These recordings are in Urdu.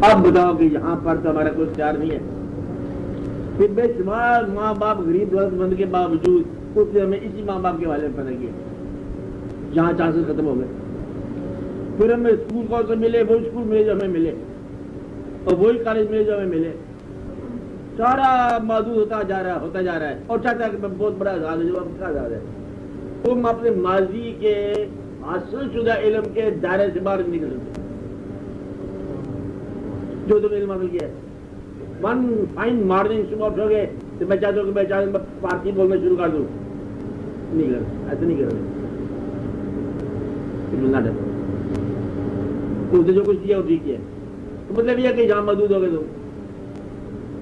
اب بتاؤ کہ یہاں پر تو ہمارا کوئی اختیار نہیں ہے. پھر بے شمار ماں باپ غریب دولت مند کے باوجود اس نے ہمیں اسی ماں باپ کے والے پیدا کیے جہاں چانسز ختم ہو گئے. پھر ہمیں اسکول کون سے ملے, وہ اسکول ملے جو ہمیں ملے, اور وہی کالج ملے جو ہمیں ملے. سارا محدود ہوتا جا رہا ہے اور چاہتا ہے کہ میں بہت بڑا آزاد ہے. جو اب کیا آزاد ہے, تم اپنے ماضی کے حاصل شدہ علم کے دائرے سے باہر نکل سکتے جو تم علم حاصل کیا ہے. ون فائن مارننگ صبح اٹھو گے تو میں چاہتا ہوں کہ میں پارسی بولنا شروع کر دوں. نہیں کر, ایسا نہیں کرو. اس نے جو کچھ کیا وہ ٹھیک ہے. تو مطلب یہ کہ جہاں محدود ہو گئے تم.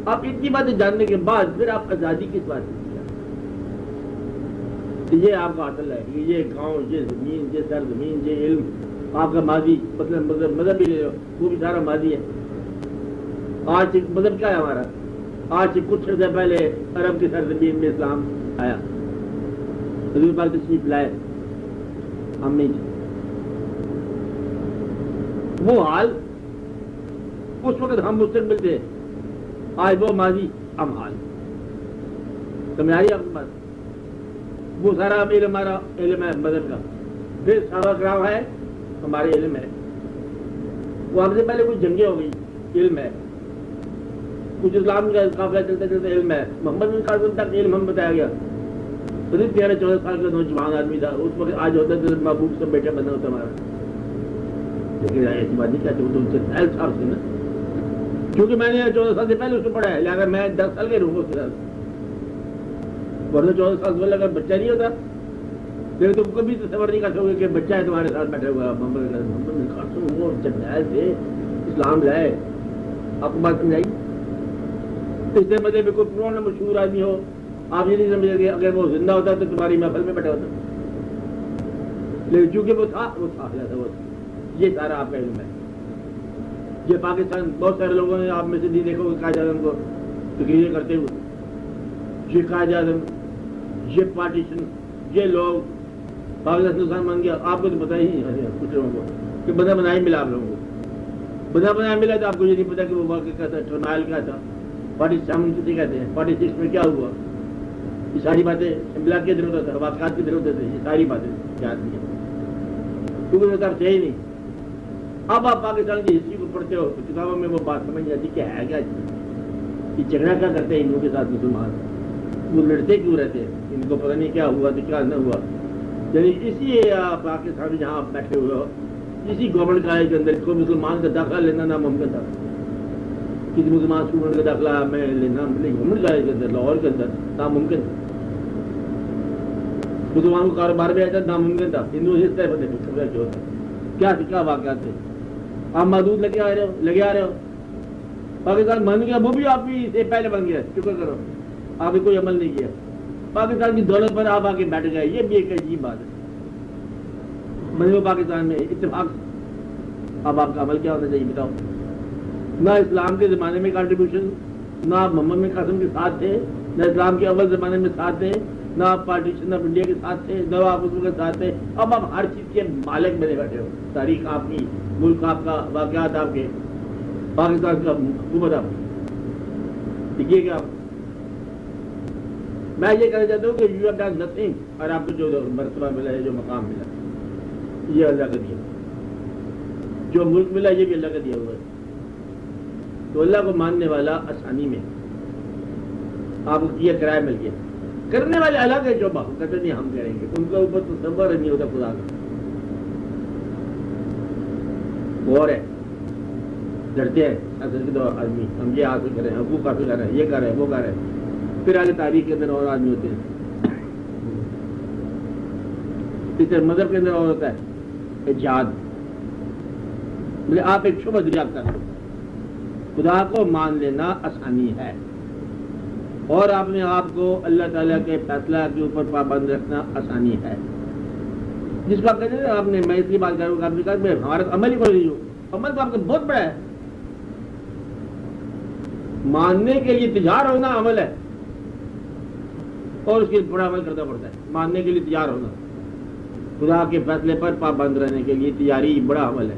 آپ اتنی باتیں جاننے کے بعد پھر آپ آزادی کس بات کی؟ یہ آپ کا حاصل ہے, یہ گاؤں, یہ زمین, یہ سرزمین, یہ علم, آپ کا ماضی. مطلب مذہب بھی لے لو, وہ بھی سارا ماضی ہے. آج مذہب کیا ہے ہمارا؟ آج سے کچھ عرصے پہلے عرب کی سرزمین میں اسلام آیا, حضور پاک تشریف لائے, ہم نہیں. وہ حال اس وقت ہم مستقبل تھے, آج وہ ماضی ہم حال. سمجھ آپ کی بات؟ وہ سارا علم ہمارا علم ہے مذہب کا, پھر صحابہ کرام ہے ہمارے علم ہے. وہ ہم سے پہلے کچھ جنگیں ہو گئی, علم ہے. کچھ اسلام کا قافلہ چلتے چلتے علم ہے. محمد بن قاسم تک علم ہم بتایا گیا. 13-14 سال کا نوجوان آدمی تھا اس وقت. آج ہوتا ہے محبوب سب بیٹا بنا ہوتا ہمارا. لیکن ایسی بات نہیں کہتے وہ تو ان سے پہل صاحب سے نا, کیونکہ میں نے 14 سال سے پہلے اس کو پڑھا ہے, لہٰذا میں 10 سال کے رہوں گا. ورنہ 14 سال سے اگر بچہ نہیں ہوتا پھر تم کبھی تصور نہیں کر سکو گے کہ بچہ ہے تمہارے ساتھ بیٹھا ہوا. محمد وہ جرنیل تھے, اسلام لائے. آپ کو بات سمجھائی؟ اس سے مطلب کوئی پرانا مشہور آدمی ہو, آپ یہ نہیں سمجھے گے اگر وہ زندہ ہوتا تو تمہاری محفل میں بیٹھا ہوتا. لیکن چونکہ وہ تھا وہ یہ سارا آپ کا علم ہے. یہ پاکستان بہت سارے لوگوں نے آپ میں سے نہیں دیکھو گے قائد اعظم کو تقریریں کرتے ہوئے. یہ قائد اعظم, یہ پارٹیشن, یہ لوگ پاکستان ہندوستان بن گیا. آپ کو تو پتا ہی نہیں کچھ لوگوں کو کہ بنا بنائی ملا. آپ لوگوں کو بنا بنایا ملا تو آپ کو یہ نہیں پتا کہ وہ واقعہ کیا تھا, ٹرمائل کیا تھا, 47 کسے کہتے ہیں, 46 میں کیا ہوا. یہ ساری باتیں املاک کے دن ہوتا تھا, واقعات کے دن ہوتے تھے. یہ ساری باتیں یاد نہیں ہے کیونکہ وہ تب تھے ہی نہیں. اب آپ پاکستان کی ہسٹری کو پڑھتے ہو تو کتابوں میں وہ بات سمجھ جاتی کہ ہے کیا یہ جھگڑا کیا کرتے ہیں ہندوؤں کے ساتھ مسلمان, وہ لڑتے کیوں رہتے ہیں, ان کو پتہ نہیں کیا ہوا تو کیا نہ ہوا. یعنی اسی پاکستان میں جہاں آپ بیٹھے ہوئے ہو, اسی گورنمنٹ کالج کے اندر کوئی مسلمان کا داخلہ لینا ناممکن تھا. کسی مسلمان اسٹوڈنٹ کا داخلہ میں لینا گورنمنٹ کالج کے اندر لاہور کے اندر ناممکن تھا. مسلمان کو کاروبار میں آتا ناممکن تھا. ہندو اس طرح پتہ جو ہوتا کیا واقعات تھے. آپ محدود لگے آ رہے ہو. پاکستان بن گیا وہ بھی آپ ہی سے پہلے بن گیا, شکر کرو. آپ نے کوئی عمل نہیں کیا, پاکستان کی دولت پر آپ آ کے بیٹھ گئے. یہ بھی ایک عجیب بات ہے. بنے پاکستان میں اتفاق. اب آپ کا عمل کیا ہونا چاہیے بتاؤ؟ نہ اسلام کے زمانے میں کنٹریبیوشن, نہ آپ محمد بن قاسم کے ساتھ تھے, نہ اسلام کے اول زمانے میں ساتھ تھے, نہ آپ پارٹیشن آف انڈیا کے ساتھ تھے, نہ آپ اس کے ساتھ تھے. اب آپ ہر چیز کے مالک بنے بیٹھے ہو. تاریخ آپ کی, ملک آپ کا, واقعات آپ کے, پاکستان کا حکومت آپ کی. دیکھیے کہ آپ, میں یہ کہنا چاہتا ہوں کہ یو ہیو ڈن نتھنگ, اور آپ کو جو مرتبہ ملا ہے, جو مقام ملا, یہ اللہ کا دیا. جو ملک ملا یہ بھی اللہ کا دیا ہوا ہے. تو اللہ کو ماننے والا آسانی میں آپ کو کیا کرایہ مل گیا. کرنے والے الگ ہے جو بات کہتے نہیں ہم کریں گے, ان کا اوپر تصور نہیں ہوتا خدا کا. اور ہے لڑتے ہیں اصل کے آدمی, ہم یہ حاصل کریں, حقوق حاصل کر رہے ہیں, یہ کر رہے ہیں, وہ کر رہے ہیں. پھر آگے تاریخ کے اندر اور آدمی ہوتے ہیں. اس طرح مذہب کے اندر اور ہوتا ہے جہاد. بولے آپ ایک شبہ دریافت کر لو. خدا کو مان لینا آسانی ہے, اور اپنے آپ کو اللہ تعالیٰ کے فیصلہ کے اوپر پابند رکھنا آسانی ہے. جس کو آپ کہتے ہیں آپ نے, میں اس لیے بات کروں گا, آپ نے کہا میں ہمارا عمل ہی کوئی نہیں ہو. عمل تو آپ کا بہت بڑا ہے. ماننے کے لیے تیار ہونا عمل ہے, اور اس کے بڑا عمل کرنا پڑتا ہے. ماننے کے لیے تیار ہونا, خدا کے فیصلے پر پابند رہنے کے لیے تیاری بڑا عمل ہے.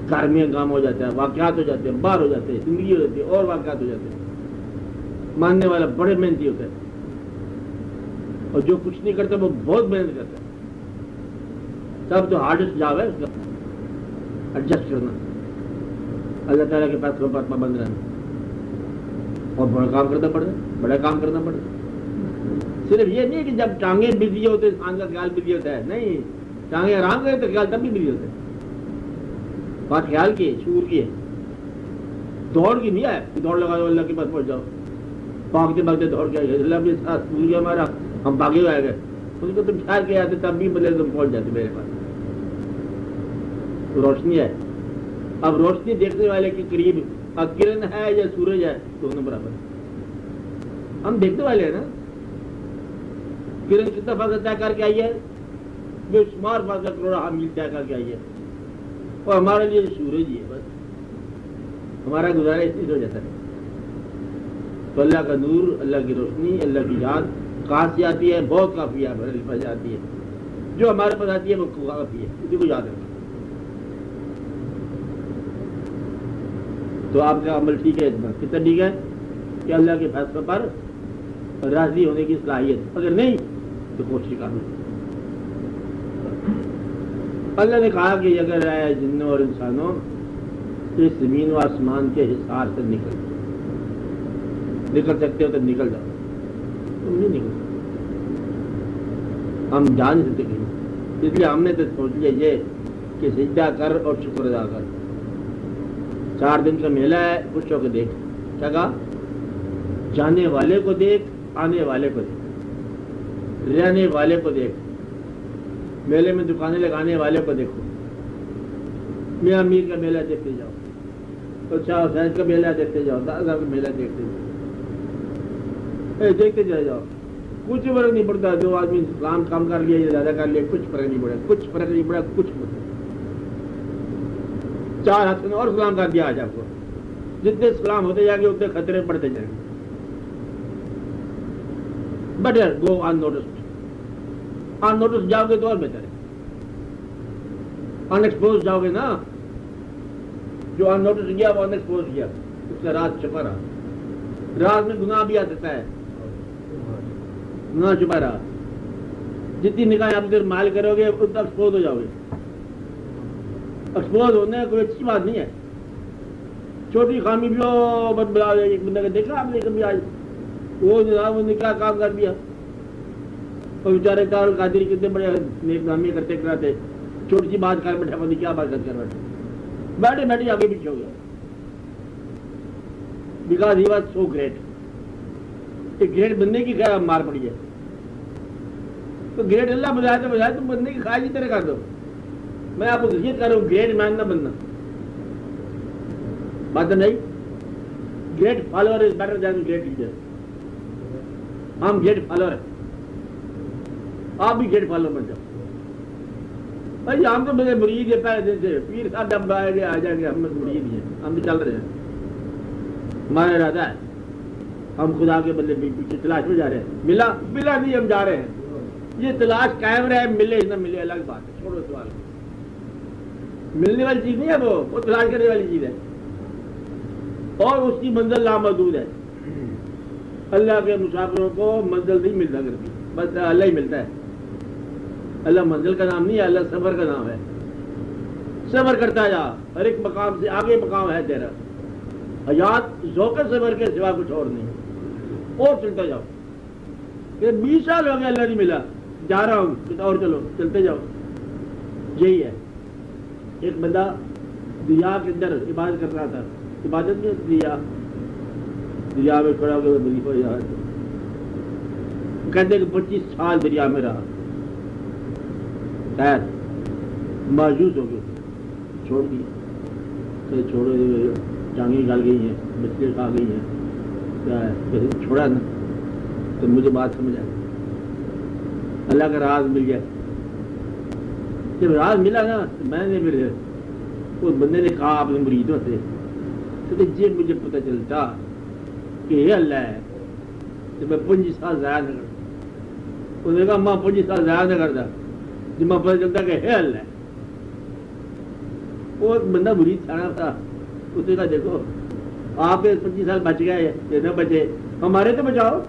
گھر میں کام ہو جاتا ہے، واقعات ہو جاتے ہیں، باہر ہو جاتے ہیں، زندگی ہو جاتی ہے اور واقعات ہو جاتے ہیں. ماننے والا بڑے محنتی ہوتا ہے اور جو کچھ نہیں کرتا وہ بہت محنت کرتا ہے. سب تو ہارڈسٹ جاب ہے اس کا ایڈجسٹ کرنا، اللہ تعالیٰ کے فیصلوں پر پابند رہنا اور بڑا کام کرنا پڑتا ہے، بڑا کام کرنا پڑتا ہے. صرف یہ نہیں کہ جب ٹانگیں بزی ہوتے انسان کا خیال بزی ہوتا ہے، نہیں، ٹانگیں آرام کرے تو خیال تب بھی بزی ہوتا ہے. بات خیال کی ہے، شعور کی ہے، دوڑ کی نہیں ہے. دوڑ لگا دو اللہ کے پاس پہنچ جاؤ، بھاگتے بھاگتے دوڑ کے آئے اللہ کے ساتھ بھول گیا ہمارا، ہم بھاگے ہوئے آئے گئے. اس کو تم خیال کے آتے تب بھی بدلے تم پہنچ جاتے میرے پاس. روشنی ہے. اب روشنی دیکھنے والے کے قریب کرن ہے یا سورج ہے، دونوں برابر ہے. ہم دیکھنے والے ہیں نا. کرن کتنا فاصلہ طے کر کے آئی ہے؟ بے شمار فاصلہ کروڑا میل طے کر کے آئی ہے اور ہمارے لیے سورج ہی ہے. بس ہمارا گزارا اس چیز ہو جاتا ہے. تو اللہ کا نور، اللہ کی روشنی، اللہ کی یاد کہاں سے آتی ہے؟ بہت کافی ہے، بڑے پاس آتی ہے. جو ہمارے پاس آتی ہے وہ کافی ہے، اسی کو یاد رکھنا. تو آپ کا عمل ٹھیک ہے، کتنا ٹھیک ہے کہ اللہ کے فیصلے پر راضی ہونے کی صلاحیت. اگر نہیں تو کوشش کرنا. اللہ نے کہا کہ اگر آئے جنوں اور انسانوں اس زمین و آسمان کے حصار سے نکل سکتے ہو تو نکل جاؤ. تم نہیں نکل سکتے، ہم جان نہیں سکتے کہیں. اس لیے ہم نے تو سوچ لیا یہ کہ سجدہ کر اور شکر ادا کر. 4 دن کا میلہ ہے، خوش ہو کے دیکھ. کیا کہا؟ جانے والے کو دیکھ، آنے والے کو دیکھ، رہنے والے کو دیکھ، میلے میں دکانیں لگانے والے کو دیکھو. میاں میر کا میلہ دیکھتے جاؤ، تو شاہ حسین کا میلہ دیکھتے جاؤ، دادا صاحب کا میلہ دیکھتے جاؤ، دیکھتے چلے جاؤ. کچھ فرق نہیں پڑتا. جو آدمی اسلام کام کر لیا یا زیادہ کر لیا، کچھ فرق نہیں پڑا، کچھ فرق نہیں پڑا، کچھ فرق. 4 ہاتھ نے اور سلام کر دیا آج آپ کو. جتنے سلام ہوتے جائیں گے اتنے خطرے پڑتے جائیں گے. بیٹر گو ان نوٹسڈ. ان نوٹس جاؤ گے تو اور بہتر ہے. ان ایکسپوز جاؤ گے نا، جو ان نوٹس گیا وہ ان ایکسپوز گیا، اس کا راز چھپا رہا. راز میں گناہ بھی آ سکتا ہے، گناہ چھپا رہا. جتنی نگاہیں آپ ادھر مائل کرو گے اتنا ایکسپوز ہو جاؤ گے. ایکسپوز ہونے کوئی اچھی بات نہیں ہے. چھوٹی خامی بھی ہو بد بلا. ایک بندہ کا دیکھا آپ نے کبھی آج وہ جناب نے کیا کام کر دیا، اور بیچارے کار قادری کتنے بڑے نیک نامی کرتے کراتے، چھوٹی سی بات کر بیٹھا بندی کیا بات کر بیٹھے بیٹھے بیٹھے آگے پیچھے ہو گیا. Because he was so great. ایک گریٹ بننے کی کیا مار پڑی ہے. تو گریٹ اللہ بجائے تو بجائے تم بننے کی خواہش ہی طرح کر دو. میں آپ کو نصیحت کر رہا ہوں گریٹ مین نہ بننا. بات نہیں. Great follower is better than great leader. ہم گریٹ فالوور ہیں، آپ بھی گریٹ فالوور بن جاؤ. بھائی ہم تو میرے مرید ہے پہلے دن سے. پیر صاحب جب آئے گے آ جائیں گے، ہم مرید ہی ہیں، ہم تو چل رہے ہیں. ہمارا ارادہ ہے ہم خدا کے بندے پیچھے تلاش میں جا رہے ہیں. ملا نہیں ہم جا رہے ہیں. یہ تلاش قائم رہے، ملے نہ ملے الگ بات ہے. چھوڑو سوال. ملنے والی چیز نہیں ہے وہ تلاش کرنے والی چیز ہے، اور اس کی منزل لامحدود ہے. اللہ کے مسافروں کو منزل نہیں ملتا کرتی، بس اللہ ہی ملتا ہے. اللہ منزل کا نام نہیں ہے، اللہ سفر کا نام ہے. سفر کرتا جا، ہر ایک مقام سے آگے مقام ہے تیرا. حیات ذوق سفر کے سوا کچھ اور نہیں. اور چلتا جاؤ. کہ 20 سال ہو گئے اللہ نہیں ملا، جا رہا ہوں اور چلو چلتے جاؤ. یہی ہے. ایک بندہ دریا کے اندر عبادت کر رہا تھا. عبادت میں دریا میں کھڑا ہو کے وظیفہ یاد کہتے کہ 25 سال دریا میں رہا. خیر مایوس ہو گئے، چھوڑ دیا. چھوڑو ٹانگیں گل گئی ہیں، مچھلی کھا گئی ہیں، چھوڑا نا تو مجھے بات سمجھ آئی. اللہ کا راز مل گیا. جب راز ملا نا تو میں نے پھر اس بندے نے کہا اپنے مریدوں سے کہ جی مجھے پتہ چلتا کہ یہ اللہ ہے تو میں 25 سال ضائع نہ کرتا. انہوں نے کہا ماں 25 سال ضائع نہ کرتا جب میں پتہ چلتا کہ ہے اللہ ہے. وہ ایک بندہ مرید چھانا تھا، اس نے کہا دیکھو آپ 25 سال بچ گئے یا نہ بچے، ہمارے تو بچاؤ،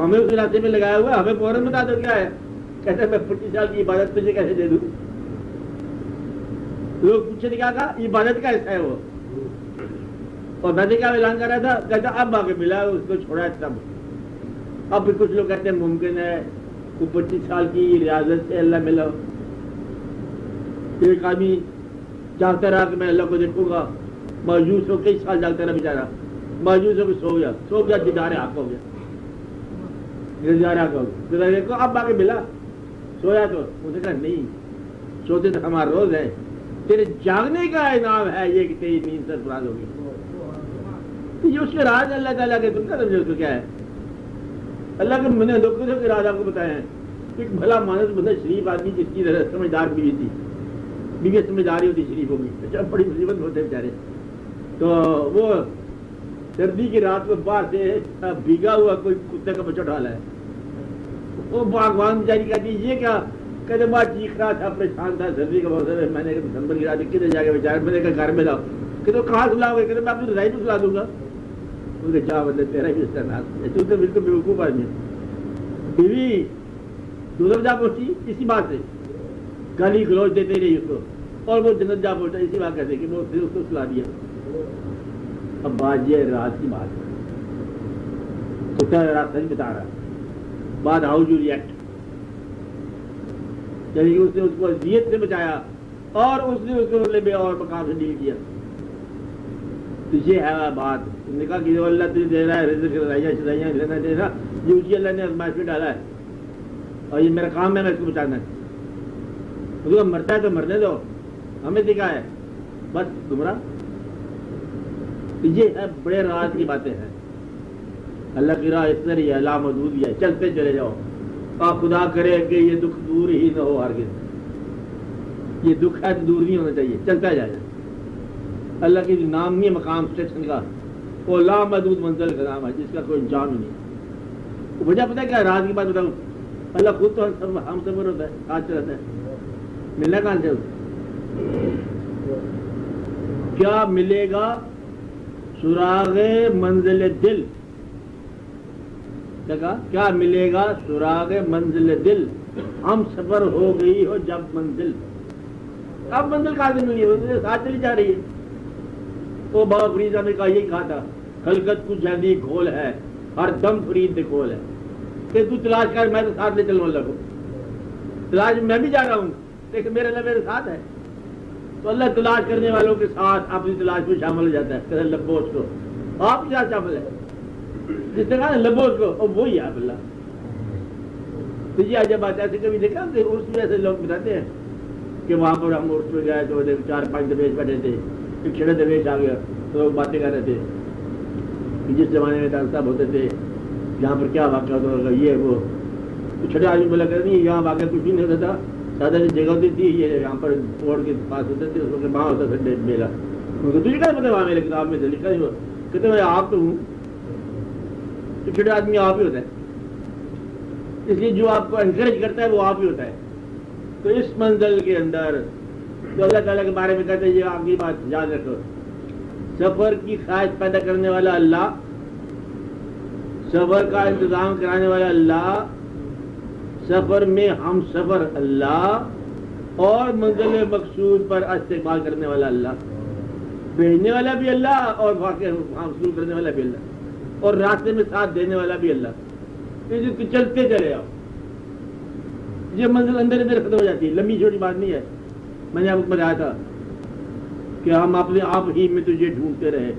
ہمیں اس راستے میں لگایا ہوا ہے، ہمیں فوراً بتا دو کیا ہے. کہتے ہیں میں 25 سال کی عبادت تجھے کیسے دے دوں؟ لوگ پوچھے کیا کہا عبادت کا حصہ ہے وہ. اور میں نے کیا اعلان کر رہا تھا، کہتا اب آگے ملا اس کو چھوڑا تب. اب بھی کچھ لوگ کہتے ہیں ممکن ہے وہ 25 سال کی ریاضت سے اللہ ملا. ایک آدمی جاگتا رہا کہ میں اللہ کو دیکھوں گا، مایوس ہو کئی سال جاگتا رہا بیچارہ، مایوس ہو کے سو گیا دیدار حق ہو گیا، دیدار حق ہو گیا. دیکھو اب آگے ملا، سویا تو اس نے کہا نہیں، سوتے تو ہمارا روز ہے، تیرے جاگنے کا انعام ہے یہ کہ تیری نیند سرفراز ہوگی. یہ اس کے راز اللہ تعالیٰ کے، تم کا سمجھو اس کو کیا ہے. اللہ کے میں نے لوگوں کے راز آپ کو بتائے ہیں. ایک بھلا مانس بندہ شریف آدمی جس کی سمجھدار بیوی تھی، بیوی سمجھداری ہوتی شریف ہوگی، اچھا بڑی مصیبت ہوتے بیچارے. تو وہ سردی کی رات کو باہر سے بھیگا ہوا کوئی کتے کا بچہ ڈالا ہے. وہ باغبان بیچاری کہتی یہ کیا، کہتے بعد چیخ رہا تھا، پریشان تھا، سردی کا موسم ہے. میں نے دسمبر کی رات کدھر جا کے بیچارے، میں نے کہا گھر میں لاؤ. کہ تو کہاں سلاؤ گے؟ کہ میں اپنی رضائی تو سلا دوں گا. کیا مطلب تیرا بھی اس کا نام تو بالکل بیوقوف آدمی. بیوی دوزخ جا پہنچی اسی بات سے، گالی گلوچ دیتے رہی اس کو، اور وہ جنت جا پہنچا اسی بات کہتے کہ وہ پھر اس کو سلا دیا. اب بات یہ رات کی بات ہے، تو کیا رات سچ بتا رہا. بات ہاؤ یو ریئیکٹ، یعنی اس نے اس کو اذیت سے بچایا اور اس نے اس کو مطلب اور مقام سے ڈیل کیا. تو یہ ہے بات. نے کہا کہ اللہ تجھے دے رہا ہے رزق، رضائیاں شدائیاں لینا دے رہا، یہ اسی اللہ نے آزمائش میں ڈالا ہے اور یہ میرا کام ہے، میں اس کو بچانا ہے. اس کو مرتا ہے تو مرنے دو، ہمیں دکھا ہے بس گمراہ. یہ ہے بڑے راز کی باتیں ہیں. اللہ کی راہ اس طرح ہی ہے، لا محدود ہی ہے، چلتے چلے جاؤ. آپ خدا کرے کہ یہ دکھ دور ہی نہ ہو ہرگز. یہ دکھ ہے تو دور نہیں ہونا چاہیے، چلتا جائے. اللہ کے نام نہیں مقام اسٹیشن کا، وہ لامحدود منزل کا نام ہے جس کا کوئی انجام ہی نہیں. وجہ پتہ ہے کیا؟ راز کی بات بتاؤں. اللہ خود تو ہم سفر ہوتا ہے، ساتھ چلاتا ہے. ملنا کہاں سے؟ کیا ملے گا سراغ منزل دل؟ کیا ملے گا سراغ منزل دل؟ ہم سفر ہو گئی ہو جب منزل. اب منزل کہاں سے ملی ہے؟ ساتھ چلی جا رہی ہے. وہ بابا فریدہ نے کہا یہی کہا تھا، خلقت کو جہدی کھول ہے، ہر دم فرید کھول ہے. کہ تو تلاش کر، میں تو ساتھ لے چلوں اللہ کو. تلاش میں بھی جا رہا ہوں لیکن میرا اللہ میرے ساتھ ہے. تو اللہ تلاش کرنے والوں کے ساتھ اپنی تلاش میں شامل ہو جاتا ہے. کہ لبو اس کو آپ کے ساتھ شامل ہے، جس نے کہا لبو اس کو، اور وہی آپ اللہ. تو یہ عجب بات ہے. ایسے کبھی دیکھا کہ عرس میں ایسے لوگ بتاتے ہیں کہ وہاں پر ہم عرس میں گئے تو 4-5 درویش بیٹھے تھے، ایک چھڑے درویش آ گیا تو لوگ باتیں کر رہے تھے جس زمانے میں ڈاکٹر صاحب ہوتے تھے یہاں پر کیا واقعہ ہوتا، یہ وہ. چھٹے آدمی بولا کر نہیں یہاں واقعہ کچھ بھی نہیں ہوتا تھا، زیادہ جگہ ہوتی تھی، یہ یہاں پر روڈ کے پاس ہوتے تھے، اس وہاں ہوتا تھا میلہ. تجھے کیا پتا وہاں میرے کتاب میں سے لکھا نہیں ہوا؟ کہتے میں آپ تو ہوں. چھٹے آدمی آپ ہی ہوتا ہے، اس لیے جو آپ کو انکریج کرتا ہے وہ آپ ہی ہوتا ہے. تو اس منزل کے اندر جو اللہ تعالیٰ کے بارے میں کہتے ہیں یہ آپ کی بات یاد رکھو، سفر کی خواہش پیدا کرنے والا اللہ، سفر کا انتظام کرانے والا اللہ، سفر میں ہم سفر اللہ، اور منزل مقصود پر استقبال کرنے والا اللہ، بھیجنے والا بھی اللہ اور واقع حاصل کرنے والا بھی اللہ، اور راستے میں ساتھ دینے والا بھی اللہ. چلتے چلے آؤ. یہ منزل اندر اندر ختم ہو جاتی ہے، لمبی چھوٹی بات نہیں ہے. میں نے آپ کو بتایا تھا کہ ہم اپنے آپ ہی میں تجھے ڈھونڈتے رہے.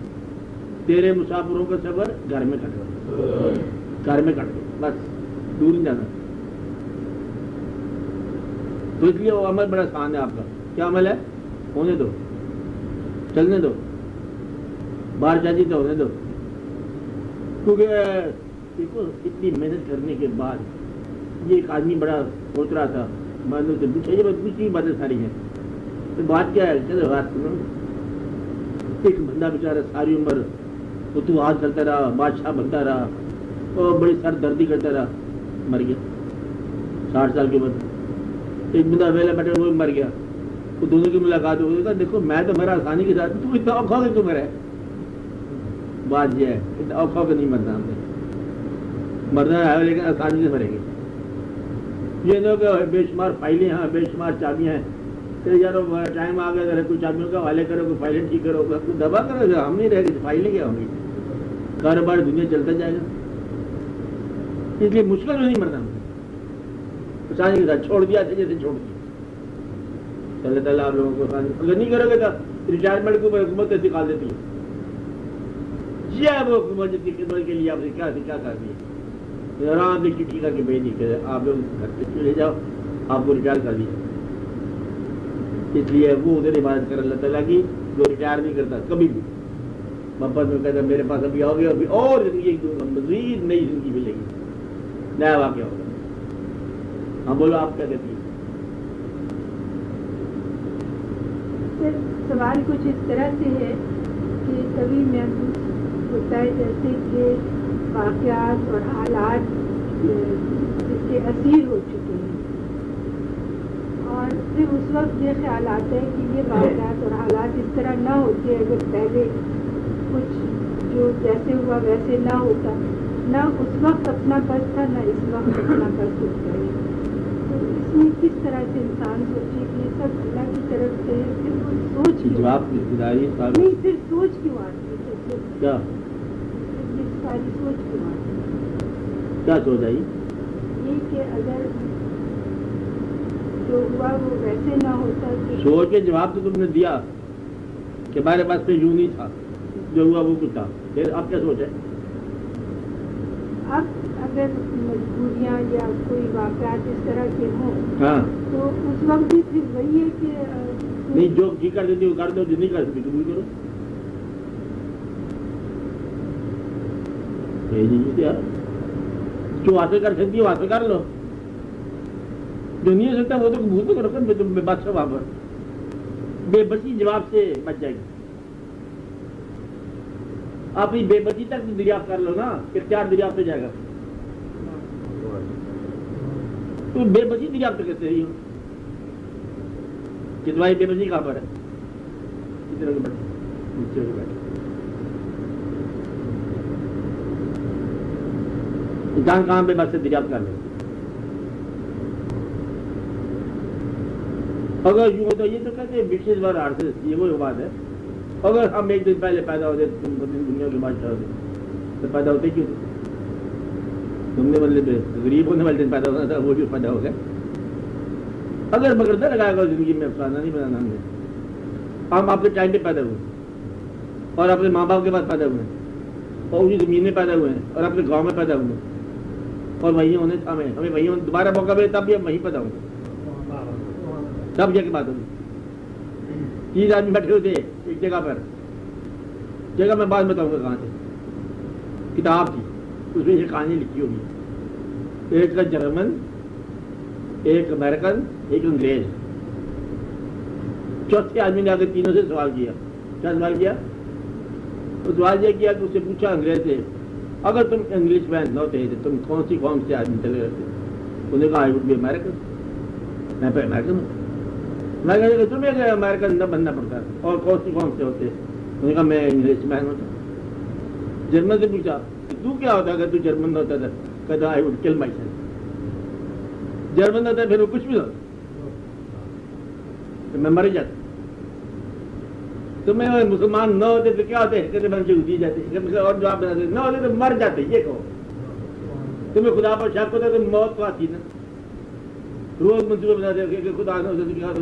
تیرے مسافروں کا سفر گھر میں کٹ گیا، گھر میں کٹ گیا، بس دور نہیں جانا. تو اس لیے وہ عمل بڑا آسان ہے. آپ کا کیا عمل ہے؟ ہونے دو، چلنے دو، باہر جاتی تو ہونے دو. کیونکہ دیکھو اتنی محنت کرنے کے بعد یہ ایک آدمی بڑا سوچ رہا تھا، میں نے اسے پوچھا یہ پوچھی باتیں ساری ہیں. تو بات کیا ہے؟ چلو بات سنو. ایک بندہ بیچارہ ساری عمر فتوحات کرتا رہا، بادشاہ بنتا رہا اور بڑی سر دردی کرتا رہا، مر گیا 60 سال کی عمر. ایک بندہ ویلا بیٹھا وہ بھی مر گیا. وہ دونوں کی ملاقات ہوگی تو دیکھو میں تو میرا آسانی کے ساتھ تم اتنا اوکھا کہ تم رہے بات یہ ہے اتنا اوکھا کہ نہیں مرنا ہم نے مرنا ہے لیکن آسانی سے مریں گے یہ نہیں کہ بے شمار فائلیں ہیں بے شمار چابیاں ہیں پھر یار ٹائم آ گیا ذرا کچھ چابیوں کا حوالے کرو کوئی فائلیں ٹھیک کرو کوئی دبا کرو ہم نہیں رہ گئے فائلیں کیا ہوں گی کاروبار دنیا چلتا جائے گا اس لیے مشکل میں نہیں مرنا آسانی کے ساتھ چھوڑ دیا جیسے چھوڑ دیا اللہ تعالیٰ آپ لوگوں کو اگر نہیں کرو گے تو ریٹائرمنٹ کو حکومت نکال دیتی ہے جی وہ حکومت کی خدمت کے لیے آپ نے کیا کر دیا آرام سے چٹھی کر کے بھیج دی کہ آپ لوگ گھر سے چلے جاؤ آپ کو ریٹائر کر دیا اس لیے وہ ادھر عبادت کر اللہ تعالیٰ کی جو ریٹائر نہیں کرتا کبھی بھی محبت میں کہتا میرے پاس ابھی آؤ گے ابھی اور زندگی مزید نئی زندگی ملے گی نیا واقعہ ہوگا ہاں بولو آپ کیا کہتی ہیں سوال کچھ اس طرح سے ہے کہ کبھی محسوس ہوتا ہے جیسے کہ واقعات اور حالات اس کے اسیر ہو چکے ہیں اور پھر اس وقت یہ خیال آتا ہے کہ یہ واقعات اور حالات اس طرح نہ ہوتے اگر پہلے کچھ جو جیسے ہوا ویسے نہ ہوتا نہ اس وقت اپنا بس تھا نہ اس وقت اپنا بس ہوتا ہے تو اس میں کس طرح سے انسان سوچے کہ یہ سب اللہ کی طرف سے ہے پھر وہ سوچ نہیں پھر سوچ کیوں آتی ہے کیا یہ ساری سوچ کیوں آتی ہے کیا سوچ آئی یہ کہ اگر جو ہوا وہ ویسے نہ ہوتا سوچ کے جواب تو تم نے دیا کہ ہمارے پاس پہ یوں نہیں تھا جو ہوا وہ کچھ تھا پھر اب کیا سوچ ہے اب اگر مجبوریاں یا کوئی واقعات اس طرح کے ہوں ہاں تو اس وقت بھی پھر وہی ہے کہ نہیں جو جی کر دیتی وہ کر دو جو نہیں کر سکتی قبول کرو جو حاصل کر سکتی وہ حاصل کر لو جو نہیں ہو سکتا وہ تو قبول تو کرو کر تم بے بات وہاں پر بے بسی جواب سے بچ جائے گی آپ بے بسی تک دریافت کر لو نا پھر چار دریافت ہو جائے گا تم بے بسی دریافت کیسے رہی ہو کہ تمہاری بے بسی کہاں پر ہے کتنے لوگ بیٹھے انسان کہاں بے بس سے دریافت کر لے اگر یوں ہوتا یہ تو کہتے ہیں بشیز بار آر سے یہ وہ بات ہے اگر ہم ایک دن پہلے پیدا ہوتے تم دنیا کے بادشاہ ہوتے تو پیدا ہوتے کیوں تم نے مطلب غریب ہونے والے دن پیدا ہونا تھا وہ بھی پیدا ہو گیا اگر مگر لگائے گا زندگی میں افسانہ نہیں بنانا ہم نے ہم آپ کے ٹائم پہ پیدا ہوئے اور اپنے ماں باپ کے پاس پیدا ہوئے ہیں اور اسی زمین میں پیدا ہوئے ہیں اور اپنے گاؤں میں پیدا ہوئے ہیں اور وہیں ہونے ہمیں وہیں دوبارہ موقع ملے تب بھی ہم وہیں پیدا ہوں گے سب جگہ بات ہوگی 30 آدمی بیٹھے ہوتے ایک جگہ میں بعد بتاؤں گا کہاں سے کتاب تھی اس میں یہ کہانی لکھی ہوگی ایک جرمن ایک امریکن ایک انگریز چوتھے آدمی نے آگے تینوں سے سوال کیا کیا سوال کیا تو سوال یہ کیا کہ اس سے پوچھا انگریز سے اگر تم انگلش مین نہ ہوتے تو تم کون سی قوم سے آدمی چلے رہتے انہوں نے کہا آئی وڈ بی امیرکن میں پہ امیرکن ہوں میں کہا کہ تمہیں امیرکن نہ بننا پڑتا اور کون سی قوم سے ہوتے انہوں نے کہا میں انگلش مین ہوتا جرمن سے پوچھا تو کیا ہوتا اگر تو جرمن نہ ہوتا تھا کہتا آئی وڈ کل مائی سیلف جرمن نہ ہوتا پھر وہ کچھ بھی ہوتا میں مر جاتا تمہیں مسلمان نہ ہوتے تو کیا ہوتے کہتے بن کے دی جاتے اور جواب بناتے نہ ہوتے تو مر جاتے یہ کہو تمہیں خدا پر شک ہوتا تو موت کو آتی نا روز منصوبہ بناتے کہ خدا نہ ہوتا تو کیا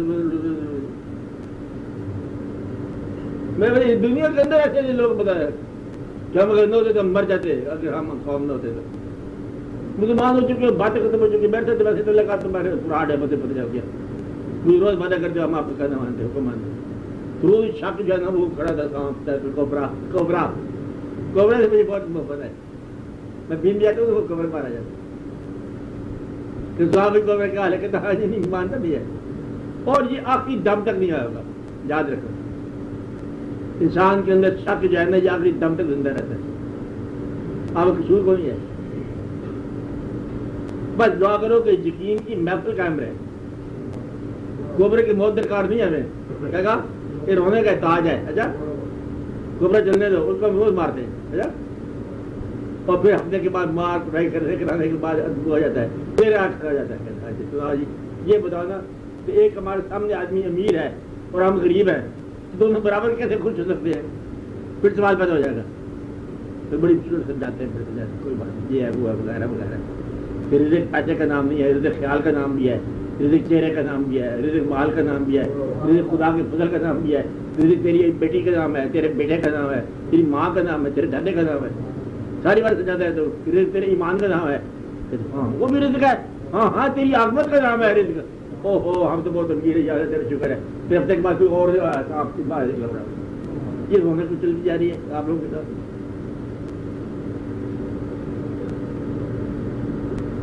میں دنیا کے اندر ایسے لوگ بتایا کہ ہم اگر نہ ہوتے تو ہم مر جاتے اگر ہم قوم نہ ہوتے تو مسلمان ہو چکے باتیں ختم ہو چکی بیٹھتے تھے ویسے تو لگا تمہارے پورا ہارڈ ہے پتہ جا گیا روز وعدہ کرتے ہم آپ کو کہنا مانتے حکم مانتے روز شک جو ہے نا وہ کھڑا تھا کوبرا سے مجھے بہت محبت ہے میں بھیم جاتا ہوں تو وہ کور مارا جاتا کہ صحابی کوبرا کا حال ہے کہتا حاجی نہیں مانتا بھی ہے اور یہ آخری دم تک نہیں آئے گا یاد رکھو انسان کے اندر شک جو ہے نا یہ آخری دم تک زندہ رہتا ہے آپ قصور کو نہیں ہے بس دعا کرو کہ یقین کی محفل قائم رہے گوبر کی موت درکار نہیں ہے ہمیں. کیا کہا؟ یہ رونے کا تاج ہے. اچھا گوبر چلنے دو, اس کو روز مارتے ہیں. اچھا اور پھر ہفتے کے بعد مار پڑھائی کرانے کے بعد ہو جاتا ہے, پھر آٹھ کھا جاتا ہے. یہ بتاؤ نا کہ ایک ہمارے سامنے آدمی امیر ہے اور ہم غریب ہیں, دونوں برابر کیسے خوش ہو سکتے ہیں؟ پھر سوال پیدا ہو جائے گا. پھر بڑی مشکل سے جاتے ہیں, پھر کوئی بات نہیں, یہ ہے وہ ہے وغیرہ وغیرہ. پھر رزق پیسے کا نام نہیں ہے, رزق خیال کا نام بھی ہے, رزق چہرے کا نام بھی ہے, رزق مال کا نام بھی ہے, رزق خدا کے فضل کا نام بھی ہے, رزق تیری بیٹی کا نام ہے, تیرے بیٹے کا نام ہے, تیری ماں کا نام ہے, تیرے دادے کا نام ہے. ساری بات سجاتا ہے تو رزق تیرے ایمان کا نام ہے. ہاں وہ بھی رزق ہے. ہاں ہاں تیری عاقبت کا نام ہے رزق. او ہو ہم تو بہت امیر ہے, تیرے شکر ہے. پھر ہفتے کے بعد کوئی اور آپ کی بات لگ رہا ہے. یہ رونے کو چلتی جا رہی ہے آپ لوگوں کے ساتھ.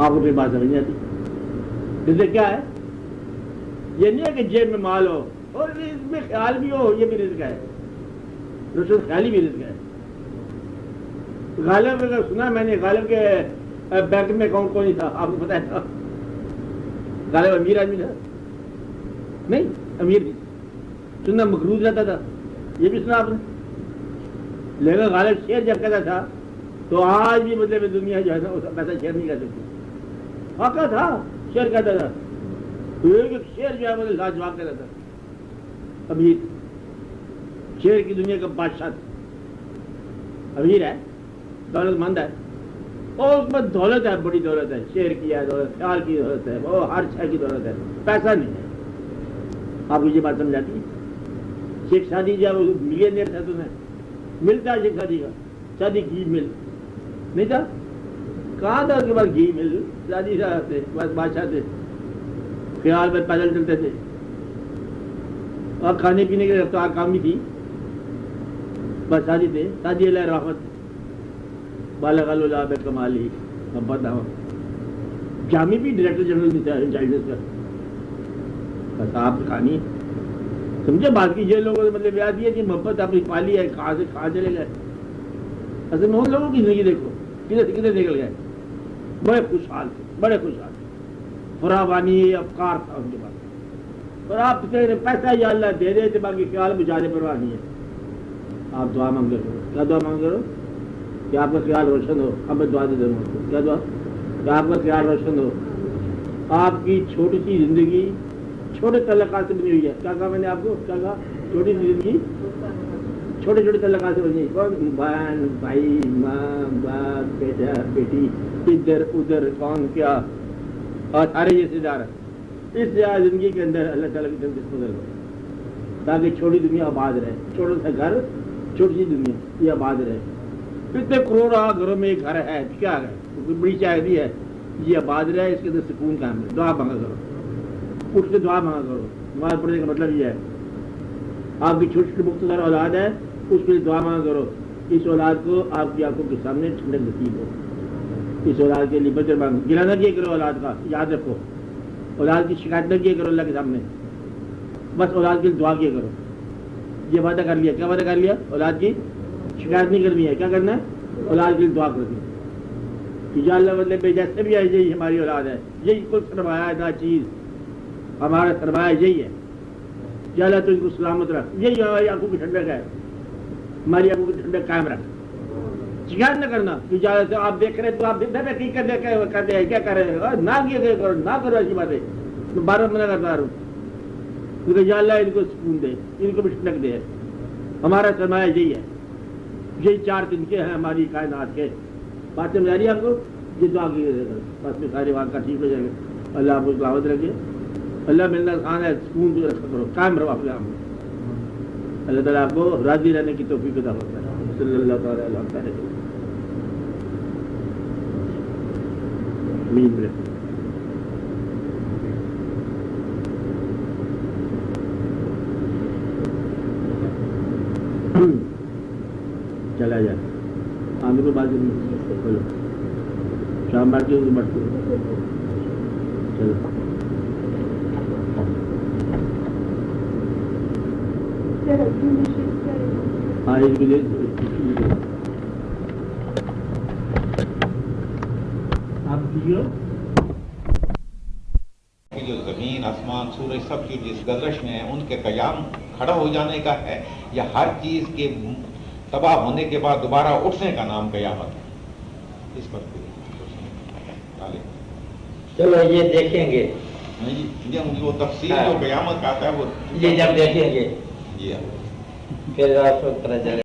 آپ کو پھر بات سمجھ نہیں آتی. رزق کیا ہے؟ یہ نہیں ہے کہ جیب میں مال ہو اور اس میں خیال بھی ہو, یہ بھی رزق ہے. رشوت خیالی بھی رزق ہے. غالب اگر سنا میں نے, غالب کے بینک میں اکاؤنٹ کون نہیں تھا, آپ کو پتا تھا؟ غالب امیر آدمی تھا نہیں, امیر نہیں سننا, مقروض رہتا تھا, یہ بھی سنا آپ نے. لیکن غالب شیر جب کہتا تھا تو آج بھی بدلے میں دنیا جو ہے نا پیسہ شیر نہیں کہہ سکتی. واقعہ تھا, شیر کہتا تھا, ایک شیر جو ہے وہ لاجواب کہتا تھا. امیر شیر کی دنیا کا بادشاہ تھا, امیر ہے, دولت مند ہے, اور اس میں دولت ہے, بڑی دولت ہے, شیر کی ہے دولت, خیال کی دولت ہے, وہ ہر شے کی دولت ہے, پیسہ نہیں ہے. آپ کو یہ بات سمجھاتی ہے؟ شیخ شادی جو ہے وہ ملینئر تھا, تمہیں ملتا ہے شیخ شادی کا, شادی گھی مل نہیں تھا, کہاں تھا اس کے بعد گھی مل, شادی سے تھے بس بادشاہ تھے, خیال میں پیدل چلتے تھے, اور کھانے پینے کی رفتار کام ہی تھی, بس شادی تھے. شادی علیہ رحمت بالغ اللہ بے کمالی محبت جامع بھی ڈائریکٹر جنرل انٹیلیجنس کا. بس آپ کہانی سمجھے بات کی. یہ لوگوں نے مطلب یاد یہ کہ محبت اپنی پالی ہے, کہاں سے کہاں چلے گئے. اصل میں ان لوگوں کی زندگی دیکھو کدھر سے کدھر نکل گئے. بڑے خوشحال تھے, بڑے خوشحال تھے, فراوانی افکار تھا ان کے پاس, اور آپ پیسہ یا اللہ دے دے تھے, باقی خیال بجانے پرواہ نہیں ہے. آپ دعا مانگے کرو. کیا دعا مانگے کرو؟ کہ آپ کا خیال روشن ہو. اب میں دعا دے دوں گا. کیا دعا؟ کہ آپ کا خیال روشن ہو, آپ کی چھوٹی سی زندگی چھوٹے تعلقات سے بنی ہوئی ہے. کیا کہا میں نے آپ کو؟ کیا کہا؟ چھوٹی سی زندگی چھوٹے چھوٹے تعلقات سے بنی ہوئی. کون؟ بہن بھائی, ماں باپ, بیٹا بیٹی, ادھر ادھر کون کیا, اور سارے رشتے دار. اس زندگی کے اندر اللہ تعالیٰ کی طرف سے گزر ہو تاکہ چھوٹی دنیا آباد رہے. چھوٹا سا گھر, چھوٹی سی دنیا یہ آباد رہے. کتنے کروڑوں گھروں میں ایک گھر ہے, کیا ہے, بڑی چاہیے ہے, یہ آباد رہے, اس کے اندر سکون کام ہے. دعا مانگا کرو, اٹھ کے دعا مانگا کرو. نماز پڑھنے کا مطلب یہ ہے آپ کی چھوٹی چھوٹی مختصر اولاد ہے, اس کے لیے دعا مانگا کرو. اس اولاد کو آپ کی آنکھوں کے سامنے ٹھنڈک نصیب ہو. اس اولاد کے لیے بچر مانگو, گلا نہ کیا کرو اولاد کا, یاد رکھو. اولاد کی شکایت نہ کیا کرو اللہ کے سامنے, بس اولاد کے لیے دعا کیا کرو. یہ وعدہ کر لیا. کیا وعدہ کر لیا؟ اولاد کی شکایت نہیں کرنی ہے. کیا کرنا ہے؟ اولاد کے لیے دعا کرنی ہے. یا اللہ مطلب جیسے بھی ہے یہی ہماری اولاد ہے, یہی کل سرمایہ ہے, چیز ہمارا سرمایہ یہی ہے. یا اللہ تو ان کو سلامت رکھ, یہی ہماری آنکھوں کی ٹھنڈک ہے, ہماری آنکھوں کی ٹھنڈک قائم رکھ. شکایت نہ کرنا کہ آپ دیکھ رہے تو آپ کرتے ہیں کیا کر رہے ہیں, نہ کیا کرو, نہ کرو ایسی باتیں. میں بار بار منع کرتا رہا ہوں کیونکہ یا اللہ ان کو سکون دے, ان کو بھی ٹھنڈک دے. ہمارا سرمایہ یہی ہے, یہی 4 دن کے ہیں ہماری کائنات کے. بات سمجھا رہی ہے آپ کو؟ یہ دعا کی بس میں سارے واقعہ ٹھیک ہو جائیں گے. اللہ آپ کو سلامت رکھے. اللہ ملنا خان ہے, سکون بھی رکھا کرو, قائم رہو اپنے آپ میں. اللہ تعالیٰ آپ کو راضی رہنے کی توفیق عطا فرمائے. صلی اللہ تعالیٰ علیہ وسلم. چلا جائے آندھر کو بات بولو, شام بات بڑھتی چلو. ہاں اس کے لیے جو زمین آسمان سورج سب جو جس گردش میں ہیں ان کے قیام کھڑا ہو جانے کا ہے، یا ہر چیز کے تباہ ہونے کے بعد دوبارہ اٹھنے کا نام قیامت ہے؟ اس پر چلو یہ دیکھیں گے، وہ تفصیل جو قیامت کا آتا ہے وہ یہ جب دیکھیں گے جی پھر آپ کو پتہ چلے